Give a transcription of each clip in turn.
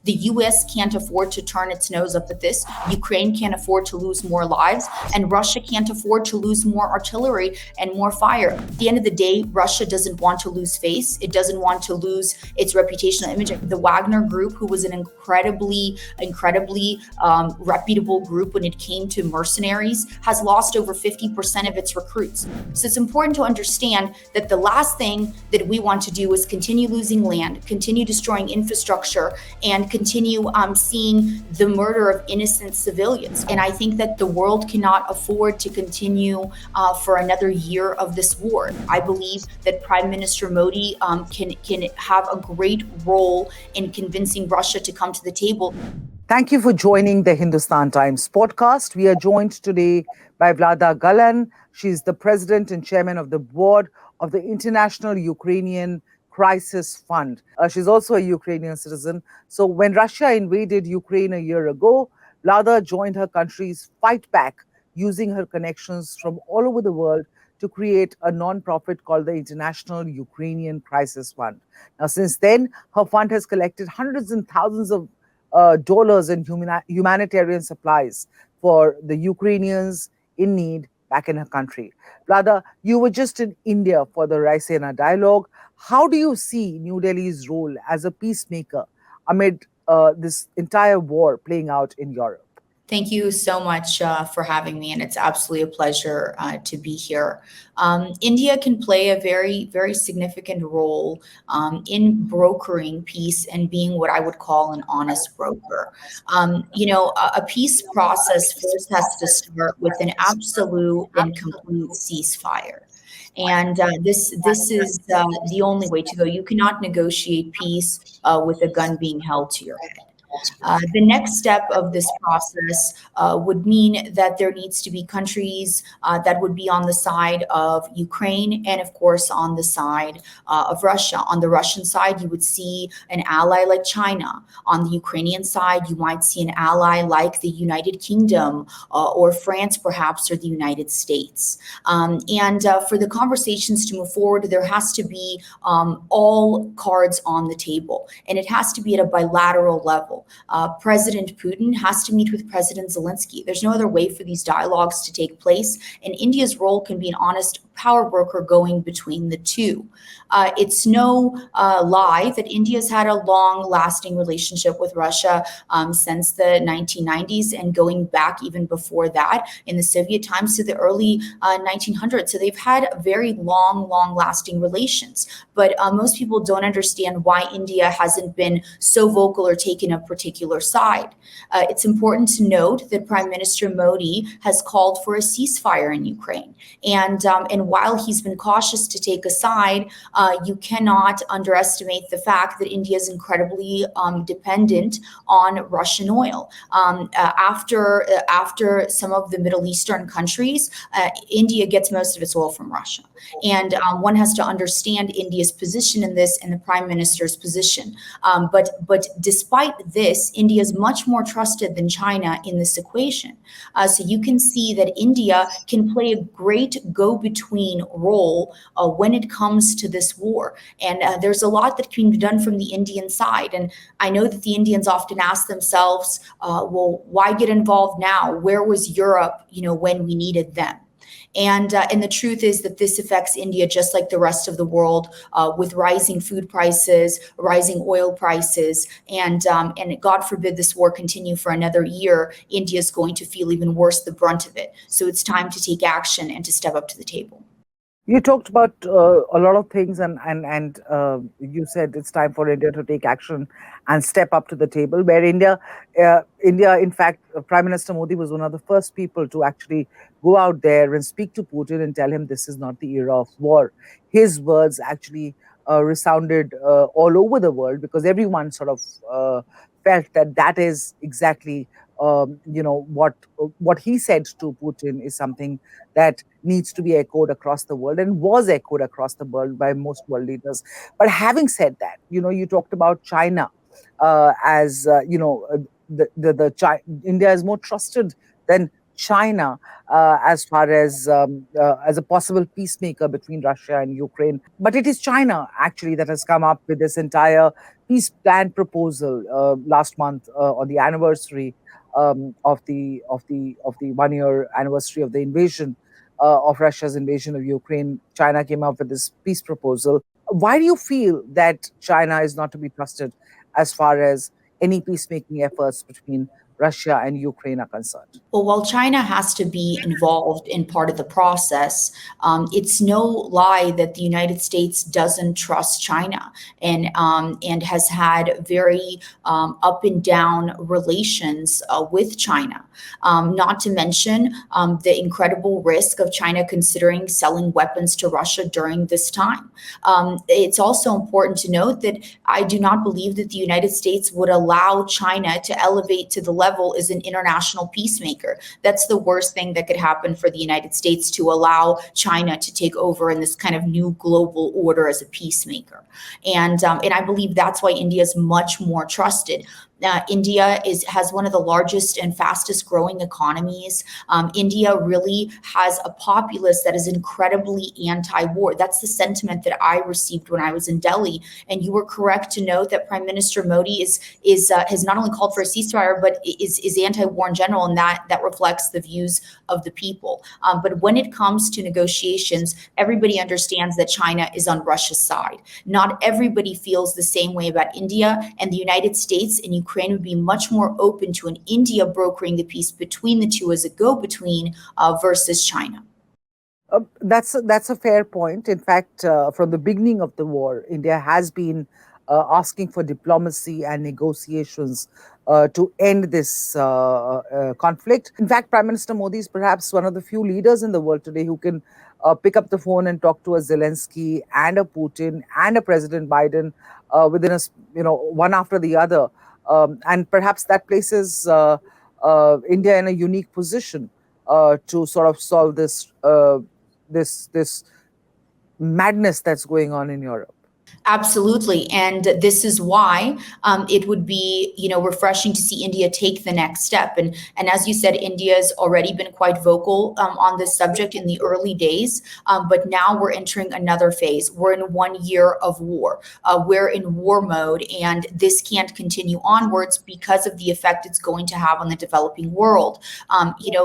The US can't afford to turn its nose up at this. Ukraine can't afford to lose more lives, and Russia can't afford to lose more artillery and more fire. At the end of the day, Russia doesn't want to lose face. It doesn't want to lose its reputational image. The Wagner Group, who was an incredibly reputable group when it came to mercenaries, has lost over 50% of its recruits. So it's important to understand that the last thing that we want to do is continue losing land, continue destroying infrastructure, and continue seeing the murder of innocent civilians. And I think that the world cannot afford to continue for another year of this war. I believe that Prime Minister Modi can have a great role in convincing Russia to come to the table. Thank you for joining the Hindustan Times podcast. We are joined today by Vlada Galan. She's the president and chairman of the board of the International Ukrainian Crisis Fund. She's also a Ukrainian citizen. So when Russia invaded Ukraine a year ago, Vlada joined her country's fight back using her connections from all over the world to create a non-profit called the International Ukrainian Crisis Fund. Now, since then, her fund has collected hundreds and thousands of dollars in humanitarian supplies for the Ukrainians in need back in her country. Vlada, you were just in India for the Raisena dialogue. How do you see New Delhi's role as a peacemaker amid this entire war playing out in Europe? Thank you so much for having me, and it's absolutely a pleasure to be here. India can play a very, very significant role in brokering peace and being what I would call an honest broker. A peace process first has to start with an absolute and complete ceasefire. And this is the only way to go. You cannot negotiate peace with a gun being held to your head. The next step of this process would mean that there needs to be countries that would be on the side of Ukraine and, of course, on the side of Russia. On the Russian side, you would see an ally like China. On the Ukrainian side, you might see an ally like the United Kingdom or France, perhaps, or the United States. For the conversations to move forward, there has to be all cards on the table, and it has to be at a bilateral level. President Putin has to meet with President Zelensky. There's no other way for these dialogues to take place, and India's role can be an honest power broker going between the two. It's no lie that India's had a long-lasting relationship with Russia since the 1990s and going back even before that in the Soviet times to the early 1900s. So they've had very long-lasting relations. But most people don't understand why India hasn't been so vocal or taken a particular side. It's important to note that Prime Minister Modi has called for a ceasefire in Ukraine. And while he's been cautious to take a side, you cannot underestimate the fact that India is incredibly dependent on Russian oil. After some of the Middle Eastern countries, India gets most of its oil from Russia. And one has to understand India's position in this and the Prime Minister's position. But despite this, India is much more trusted than China in this equation. So you can see that India can play a great go-between role when it comes to this war. And there's a lot that can be done from the Indian side. And I know that the Indians often ask themselves, well, why get involved now? Where was Europe, when we needed them? And the truth is that this affects India just like the rest of the world, with rising food prices, rising oil prices, and God forbid this war continue for another year, India is going to feel even worse the brunt of it. So it's time to take action and to step up to the table. You talked about a lot of things, and you said it's time for India to take action and step up to the table. Where India, in fact, Prime Minister Modi was one of the first people to actually go out there and speak to Putin and tell him this is not the era of war. His words actually resounded all over the world because everyone sort of felt that is exactly what he said to Putin is something that needs to be echoed across the world and was echoed across the world by most world leaders. But having said that, you talked about China as India is more trusted than China as a possible peacemaker between Russia and Ukraine. But it is China actually that has come up with this entire peace plan proposal last month on the anniversary of the 1 year anniversary of the invasion of Russia's invasion of Ukraine. China came up with this peace proposal. Why do you feel that China is not to be trusted as far as any peacemaking efforts between Russia and Ukraine are concerned? Well, while China has to be involved in part of the process, it's no lie that the United States doesn't trust China and has had very up and down relations with China. Not to mention the incredible risk of China considering selling weapons to Russia during this time. It's also important to note that I do not believe that the United States would allow China to elevate to the level as an international peacemaker. That's the worst thing that could happen for the United States, to allow China to take over in this kind of new global order as a peacemaker. And I believe that's why India is much more trusted. India has one of the largest and fastest growing economies. India really has a populace that is incredibly anti-war. That's the sentiment that I received when I was in Delhi. And you were correct to note that Prime Minister Modi has not only called for a ceasefire, but is anti-war in general, and that reflects the views of the people. But when it comes to negotiations, everybody understands that China is on Russia's side. Not everybody feels the same way about India, and the United States and Ukraine would be much more open to an India brokering the peace between the two as a go-between versus China. That's a fair point. In fact, from the beginning of the war, India has been asking for diplomacy and negotiations to end this conflict. In fact, Prime Minister Modi is perhaps one of the few leaders in the world today who can pick up the phone and talk to a Zelensky and a Putin and a President Biden within one after the other, and perhaps that places India in a unique position to sort of solve this madness that's going on in Europe. Absolutely. And this is why it would be, refreshing to see India take the next step. And as you said, India has already been quite vocal on this subject in the early days. But now we're entering another phase. We're in 1 year of war. We're in war mode, and this can't continue onwards because of the effect it's going to have on the developing world.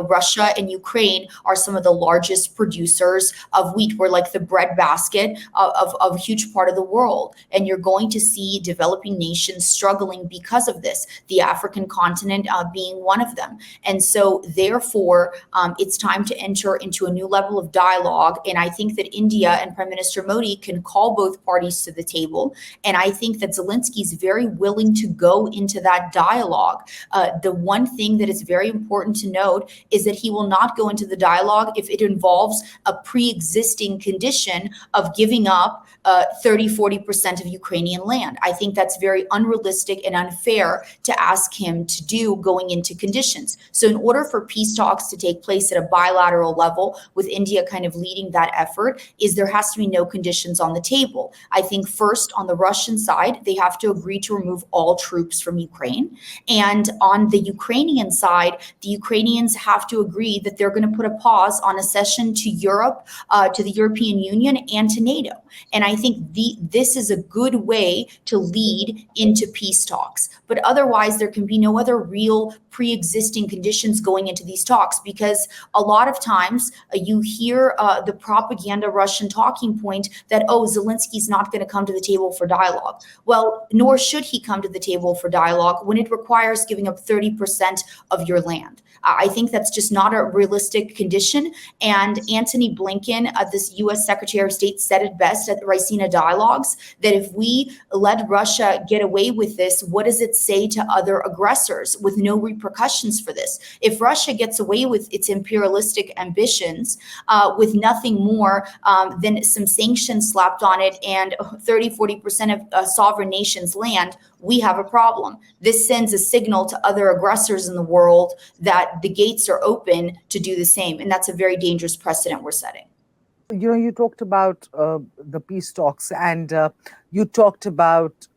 Russia and Ukraine are some of the largest producers of wheat. We're like the breadbasket of a huge part of the world. And you're going to see developing nations struggling because of this, the African continent being one of them. And so, therefore, it's time to enter into a new level of dialogue. And I think that India and Prime Minister Modi can call both parties to the table. And I think that Zelensky is very willing to go into that dialogue. The one thing that is very important to note is that he will not go into the dialogue if it involves a pre-existing condition of giving up 30-40% of Ukrainian land. I think that's very unrealistic and unfair to ask him to do going into conditions. So in order for peace talks to take place at a bilateral level, with India kind of leading that effort, there has to be no conditions on the table. I think first, on the Russian side, they have to agree to remove all troops from Ukraine. And on the Ukrainian side, the Ukrainians have to agree that they're going to put a pause on accession to Europe, to the European Union, and to NATO. And I think this is a good way to lead into peace talks. But otherwise, there can be no other real pre-existing conditions going into these talks, because a lot of times you hear the propaganda Russian talking point that, Zelensky's not going to come to the table for dialogue. Well, nor should he come to the table for dialogue when it requires giving up 30% of your land. I think that's just not a realistic condition. And Antony Blinken, this U.S. Secretary of State, said it best at the Raisina Dialogues, that if we let Russia get away with this, what does it say to other aggressors with no repercussions for this? If Russia gets away with its imperialistic ambitions with nothing more than some sanctions slapped on it and 30-40% of a sovereign nation's land, we have a problem. This sends a signal to other aggressors in the world that the gates are open to do the same. And that's a very dangerous precedent we're setting. You talked about the peace talks, and you talked about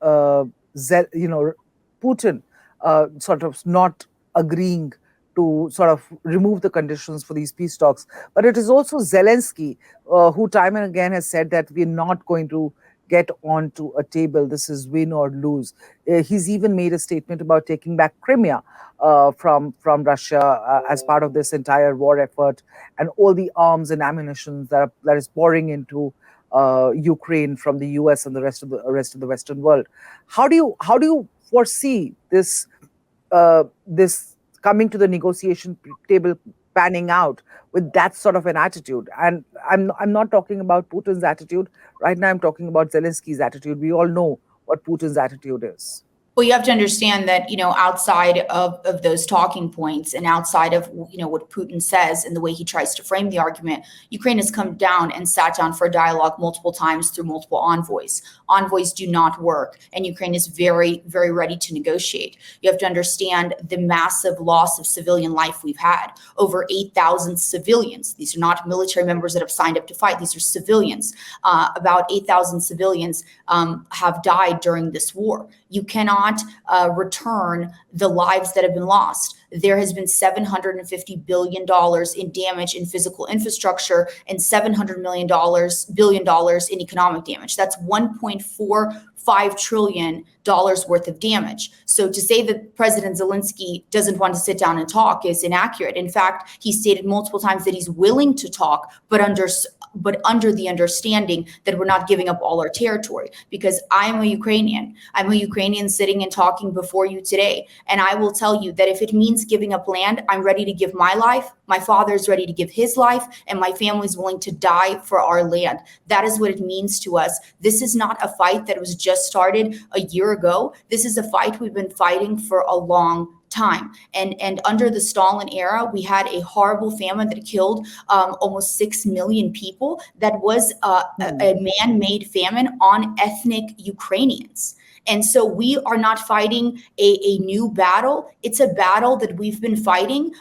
Putin sort of not agreeing to sort of remove the conditions for these peace talks. But it is also Zelensky who time and again has said that we're not going to get onto a table. This is win or lose. He's even made a statement about taking back Crimea from Russia as part of this entire war effort, and all the arms and ammunition that is pouring into Ukraine from the US and the rest of the Western world. How do you foresee this coming to the negotiation table panning out with that sort of an attitude? And I'm not talking about Putin's attitude right now. I'm talking about Zelensky's attitude. We all know what Putin's attitude is. Well, you have to understand that, outside of those talking points and outside of, what Putin says and the way he tries to frame the argument, Ukraine has come down and sat down for a dialogue multiple times through multiple envoys. Envoys do not work, and Ukraine is very, very ready to negotiate. You have to understand the massive loss of civilian life we've had. Over 8,000 civilians. These are not military members that have signed up to fight. These are civilians. About 8,000 civilians have died during this war. You cannot return the lives that have been lost. There has been $750 billion in damage in physical infrastructure and $700 billion in economic damage. That's $1.45 trillion worth of damage. So to say that President Zelensky doesn't want to sit down and talk is inaccurate. In fact, he stated multiple times that he's willing to talk, but under the understanding that we're not giving up all our territory. Because I'm a Ukrainian. I'm a Ukrainian sitting and talking before you today. And I will tell you that if it means giving up land, I'm ready to give my life. My father is ready to give his life, and my family is willing to die for our land. That is what it means to us. This is not a fight that was just started a year ago. This is a fight we've been fighting for a long time. And under the Stalin era, we had a horrible famine that killed almost 6 million people. That was a man-made famine on ethnic Ukrainians. And so we are not fighting a new battle. It's a battle that we've been fighting.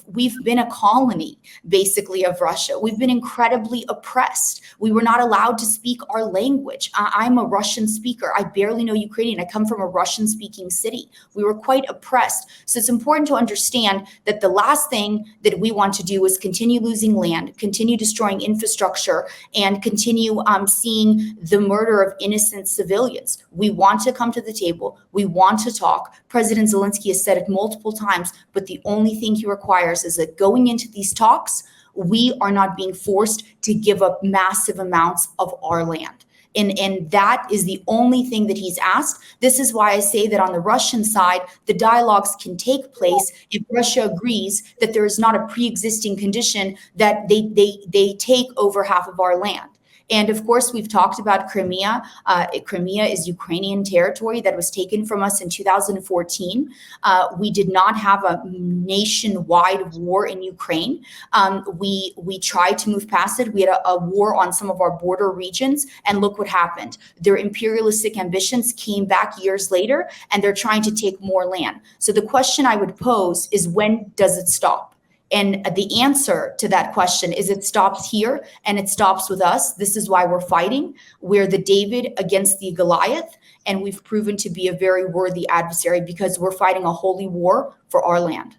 We've been a colony, basically, of Russia. We've been incredibly oppressed. We were not allowed to speak our language. I'm a Russian speaker. I barely know Ukrainian. I come from a Russian-speaking city. We were quite oppressed. So it's important to understand that the last thing that we want to do is continue losing land, continue destroying infrastructure, and continue seeing the murder of innocent civilians. We want to come to the table. We want to talk. President Zelensky has said it multiple times, but the only thing he requires is that going into these talks, we are not being forced to give up massive amounts of our land. And that is the only thing that he's asked. This is why I say that on the Russian side, the dialogues can take place if Russia agrees that there is not a pre-existing condition that they take over half of our land. And of course, we've talked about Crimea. Crimea is Ukrainian territory that was taken from us in 2014. We did not have a nationwide war in Ukraine. We tried to move past it. We had a war on some of our border regions, and look what happened. Their imperialistic ambitions came back years later, and they're trying to take more land. So the question I would pose is, when does it stop? And the answer to that question is it stops here and it stops with us. This is why we're fighting. We're the David against the Goliath, and we've proven to be a very worthy adversary because we're fighting a holy war for our land.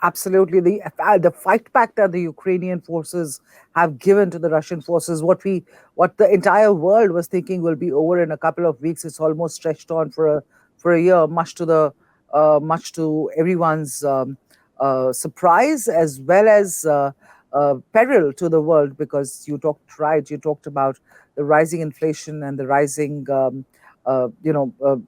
Absolutely. The fight back that the Ukrainian forces have given to the Russian forces, what the entire world was thinking will be over in a couple of weeks, it's almost stretched on for a year, much to everyone's surprise, as well as peril to the world, because you talked about the rising inflation and the rising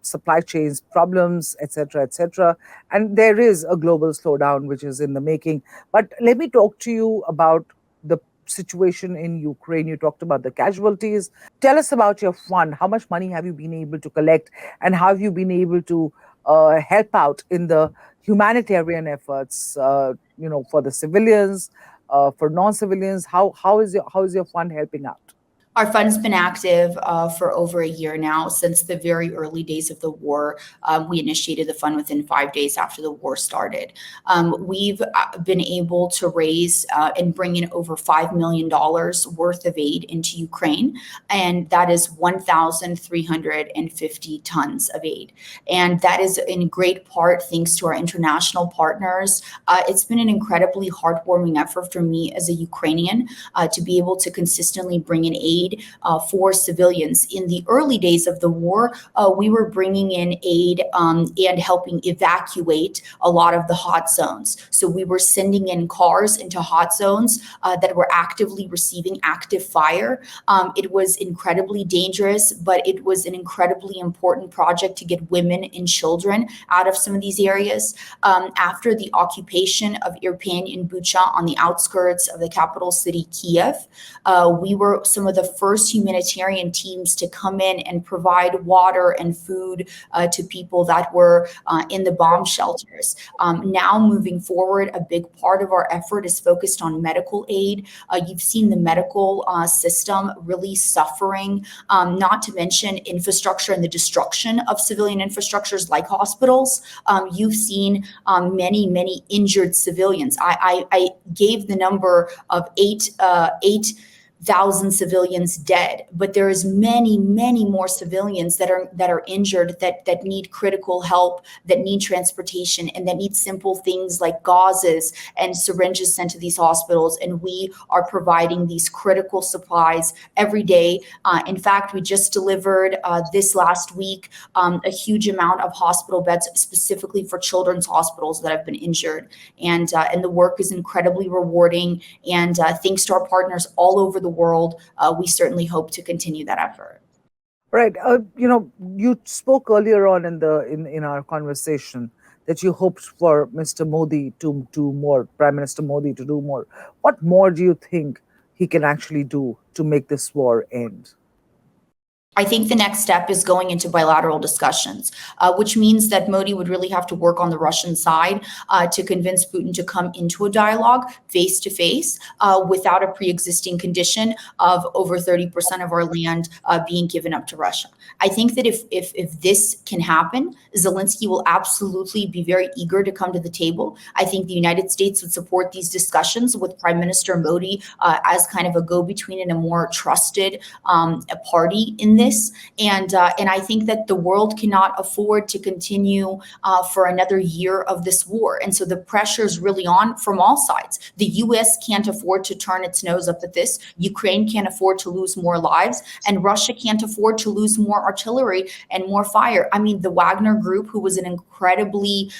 supply chains problems, etc., etc. And there is a global slowdown which is in the making. But let me talk to you about the situation in Ukraine. You talked about the casualties. Tell us about your fund. How much money have you been able to collect, and how have you been able to help out in the humanitarian efforts, for the civilians, for non-civilians? How is your fund helping out? Our fund's been active for over a year now. Since the very early days of the war, we initiated the fund within 5 days after the war started. We've been able to raise and bring in over $5 million worth of aid into Ukraine, and that is 1,350 tons of aid. And that is in great part thanks to our international partners. It's been an incredibly heartwarming effort for me as a Ukrainian to be able to consistently bring in aid for civilians. In the early days of the war, we were bringing in aid and helping evacuate a lot of the hot zones. So we were sending in cars into hot zones that were actively receiving active fire. It was incredibly dangerous, but it was an incredibly important project to get women and children out of some of these areas. After the occupation of Irpin and Bucha on the outskirts of the capital city, Kiev, we were some of the first humanitarian teams to come in and provide water and food to people that were in the bomb shelters. Now moving forward, a big part of our effort is focused on medical aid. You've seen the medical system really suffering, not to mention infrastructure and the destruction of civilian infrastructures like hospitals. You've seen many injured civilians. I gave the number of 8,000 civilians dead, but there is many more civilians that are injured, that need critical help, that need transportation, and that need simple things like gauzes and syringes sent to these hospitals. And we are providing these critical supplies every day. In fact, we just delivered this last week a huge amount of hospital beds specifically for children's hospitals that have been injured. And the work is incredibly rewarding. And thanks to our partners all over the world, we certainly hope to continue that effort. Right. You spoke earlier on in our conversation that you hoped for Mr. Modi to do more, Prime Minister Modi to do more. What more do you think he can actually do to make this war end? I think the next step is going into bilateral discussions, which means that Modi would really have to work on the Russian side to convince Putin to come into a dialogue face to face without a pre-existing condition of over 30% of our land being given up to Russia. I think that if this can happen, Zelensky will absolutely be very eager to come to the table. I think the United States would support these discussions with Prime Minister Modi as kind of a go-between and a more trusted party in this. And I think that the world cannot afford to continue for another year of this war. And so the pressure is really on from all sides. The U.S. can't afford to turn its nose up at this. Ukraine can't afford to lose more lives, and Russia can't afford to lose more artillery and more fire. I mean, the Wagner Group, who was an incredibly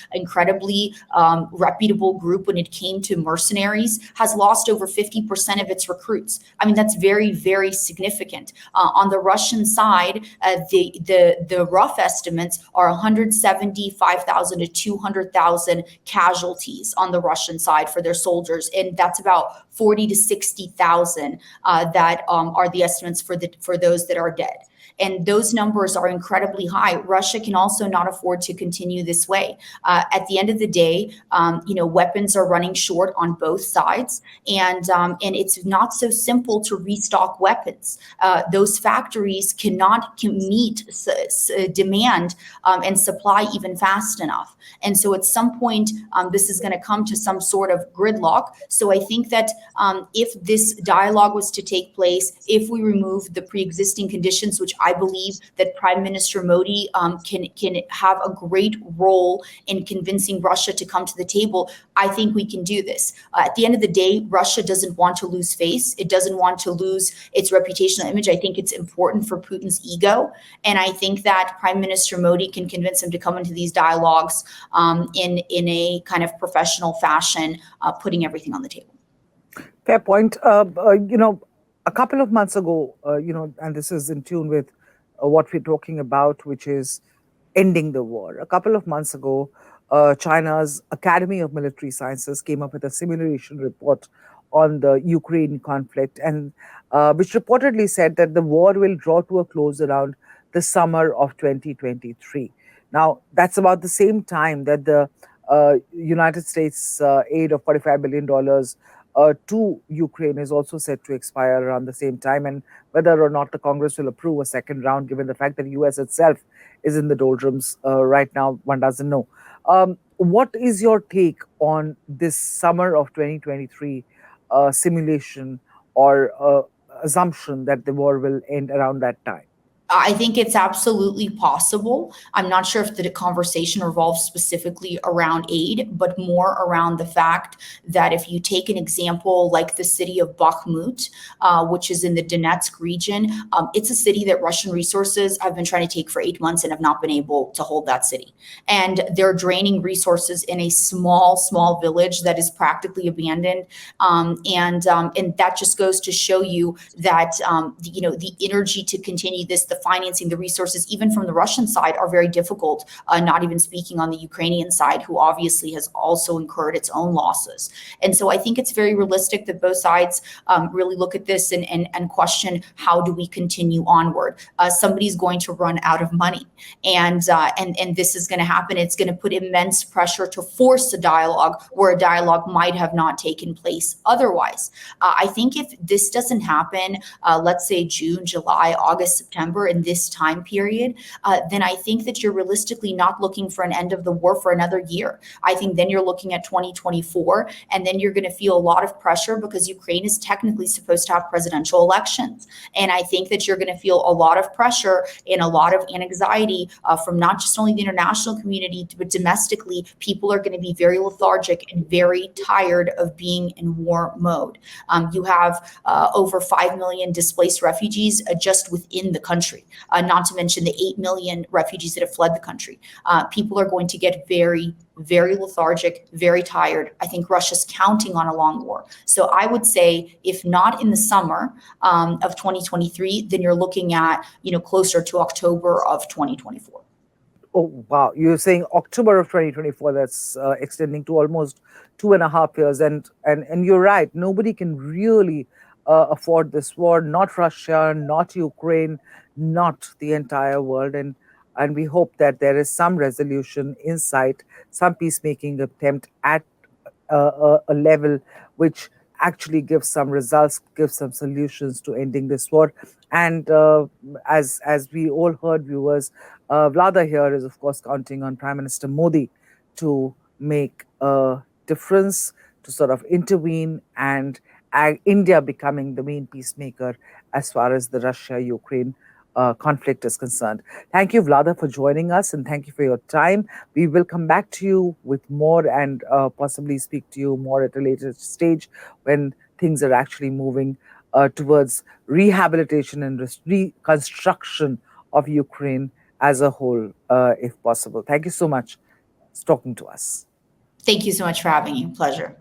reputable group when it came to mercenaries, has lost over 50% of its recruits. I mean, that's very significant. On the Russian side, the rough estimates are 175,000 to 200,000 casualties on the Russian side for their soldiers, and that's about 40 to 60,000 that are the estimates for those that are dead. And those numbers are incredibly high. Russia can also not afford to continue this way. At the end of the day, weapons are running short on both sides, and it's not so simple to restock weapons. Those factories cannot meet demand and supply even fast enough. And so at some point, this is going to come to some sort of gridlock. So I think that if this dialogue was to take place, if we remove the pre-existing conditions, which I believe that Prime Minister Modi can have a great role in convincing Russia to come to the table, I think we can do this. At the end of the day, Russia doesn't want to lose face. It doesn't want to lose its reputational image. I think it's important for Putin's ego. And I think that Prime Minister Modi can convince him to come into these dialogues in a kind of professional fashion, putting everything on the table. Fair point. A couple of months ago, and this is in tune with what we're talking about, which is ending the war. A couple of months ago, China's Academy of Military Sciences came up with a simulation report on the Ukraine conflict, and which reportedly said that the war will draw to a close around the summer of 2023. Now, that's about the same time that the United States aid of $45 billion to Ukraine is also set to expire around the same time, and whether or not the Congress will approve a second round, given the fact that US itself is in the doldrums right now, one doesn't know. What is your take on this summer of 2023 simulation or assumption that the war will end around that time? I think it's absolutely possible. I'm not sure if the conversation revolves specifically around aid, but more around the fact that if you take an example like the city of Bakhmut, which is in the Donetsk region, it's a city that Russian resources have been trying to take for 8 months and have not been able to hold that city. And they're draining resources in a small village that is practically abandoned. And that just goes to show you that the energy to continue this, the financing, the resources, even from the Russian side, are very difficult. Not even speaking on the Ukrainian side, who obviously has also incurred its own losses. And so I think it's very realistic that both sides really look at this and question, how do we continue onward? Somebody's going to run out of money, and this is going to happen. It's going to put immense pressure to force a dialogue where a dialogue might have not taken place otherwise. I think if this doesn't happen, let's say June, July, August, September, in this time period, then I think that you're realistically not looking for an end of the war for another year. I think then you're looking at 2024, and then you're going to feel a lot of pressure because Ukraine is technically supposed to have presidential elections. And I think that you're going to feel a lot of pressure and a lot of anxiety from not just only the international community, but domestically. People are going to be very lethargic and very tired of being in war mode. You have over 5 million displaced refugees just within the country, not to mention the 8 million refugees that have fled the country. People are going to get very, very lethargic, very tired. I think Russia's counting on a long war. So I would say, if not in the summer of 2023, then you're looking at, closer to October of 2024. Oh, wow. You're saying October of 2024, that's extending to almost 2.5 years. And you're right. Nobody can really afford this war, not Russia, not Ukraine, not the entire world. And we hope that there is some resolution in sight, some peacemaking attempt at a level which actually gives some results, gives some solutions to ending this war. And as we all heard, viewers, Vlada here is, of course, counting on Prime Minister Modi to make a difference, to sort of intervene, and India becoming the main peacemaker as far as the Russia-Ukraine conflict is concerned. Thank you, Vlada, for joining us, and thank you for your time. We will come back to you with more and possibly speak to you more at a later stage when things are actually moving towards rehabilitation and reconstruction of Ukraine as a whole, if possible. Thank you so much for talking to us. Thank you so much for having me. Pleasure.